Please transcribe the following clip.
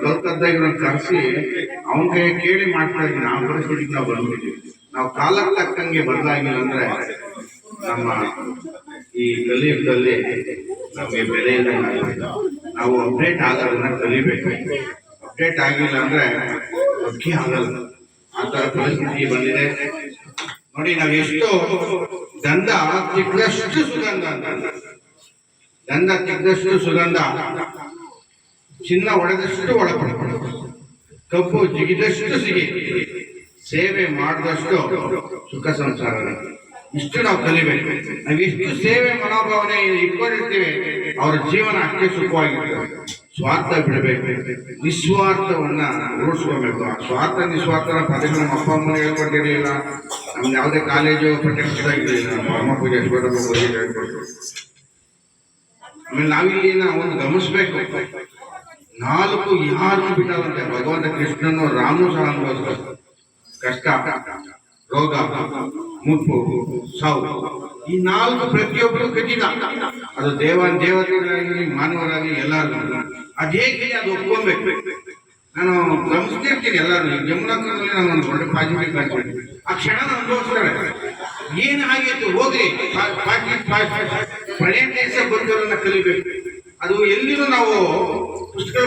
ಕಲ್ತದ್ದಾಗಿ ಕರೆಸಿ ಅವನ ಕೈ ಕೇಳಿ ಮಾಡ್ತಾ ಇದ್ವಿ. ನಾವು ಪರಿಸ್ಥಿತಿಗೆ ನಾವು ಬಂದ್ಬಿಟ್ಟಿವಿ. ನಾವು ಕಾಲಕ್ಕೆ ತಕ್ಕಂಗೆ ಬದಲಾಗಿಲ್ಲ ಅಂದ್ರೆ ನಮ್ಮ ಈ ಕಲಿಯುಗದಲ್ಲಿ ನಮಗೆ ಬೆಲೆ ಇಲ್ಲ. ನಾವು ಅಪ್ಡೇಟ್ ಆಗೋದನ್ನ ಕಲಿಬೇಕು. ಅಪ್ಡೇಟ್ ಆಗಿಲ್ಲ ಅಂದ್ರೆ ಒಕ್ಕಿ ಆಗಲ್ಲ. ಆ ತರ ಪರಿಸ್ಥಿತಿ ಬಂದಿದೆ ನೋಡಿ. ನಾವು ಎಷ್ಟು ಗಂಧ ತಿಕ್ಕದಷ್ಟು ಸುಗಂಧ ಅಂತ, ಗಂಧ ತಿಕ್ಕದಷ್ಟು ಸುಗಂಧ, ಚಿನ್ನ ಒಡೆದಷ್ಟು ಒಳಪಡ, ಕಬ್ಬು ಜಿಗಿದಷ್ಟು ಸಿಗಿ, ಸೇವೆ ಮಾಡಿದಷ್ಟು ಸುಖ ಸಂಸಾರ. ಇಷ್ಟು ನಾವು ಕಲಿಬೇಕು. ನಾವು ಎಷ್ಟು ಸೇವೆ ಮನೋಭಾವನೆ ಇಟ್ಕೊಂಡಿರ್ತೀವಿ, ಅವರ ಜೀವನ ಅಷ್ಟೇ ಸುಖವಾಗಿರ್ತದೆ. ಸ್ವಾರ್ಥ ಬಿಡಬೇಕು, ನಿಸ್ವಾರ್ಥವನ್ನ ರೂಢಿಸ್ಕೋಬೇಕು. ಸ್ವಾರ್ಥ ನಿಸ್ವಾರ್ಥನ ಪದಗಳು ನಮ್ಮ ಅಪ್ಪ ಅಮ್ಮನ ಹೇಳ್ಕೊಟ್ಟಿರಲಿಲ್ಲ. ನಮ್ದು ಯಾವುದೇ ಕಾಲೇಜು ಪಠ್ಯಕ್ರಮದಾಗಿರಲಿಲ್ಲ. ನಮ್ಮ ಅಮ್ಮ ಪೂಜೆ ಹೇಳ್ಕೊಟ್ಟು ಆಮೇಲೆ ನಾವಿಲ್ಲಿ ಒಂದು ಗಮನಿಸ್ಬೇಕು. 4 ಯಾರು ಬಿಟ್ಟವಂತೆ ಭಗವಂತ ಕೃಷ್ಣನು ರಾಮನು ಸಹ ಅನುಭವಿಸ್ತಾರೆ. ಕಷ್ಟ, ರೋಗ, ಮುಪ್ಪು, ಸಾವು, ಈ 4 ಪ್ರತಿಯೊಬ್ಬರು ಖಚಿತ. ಅದು ದೇವತೆಗಳಾಗಲಿ ಮಾನವರಾಗಲಿ ಎಲ್ಲರೂ ಅದು ಹೇಗೆ ಅದು ಒಪ್ಕೊಬೇಕು. ನಾನು ಗಮನಿಸ್ತಿರ್ತೀನಿ ಎಲ್ಲರೂ. ಜಮುನಾಕರಲ್ಲಿ ನಾನು ಒಂದು ಒಳ್ಳೆ ಪಾಸಿಟಿವ್ ಕಾಣ್ತೀನಿ. ಆ ಕ್ಷಣ ಅನುಭವಿಸ್ತಾರೆ. ಏನು ಆಗಿತ್ತು ಹೋಗ್ರಿ, ಪಳೆಯ ದೇಶ ಬಂದವರನ್ನ ಕಲಿಬೇಕು. ಅದು ಎಲ್ಲಿನೂ ನಾವು ಪುಸ್ತಕ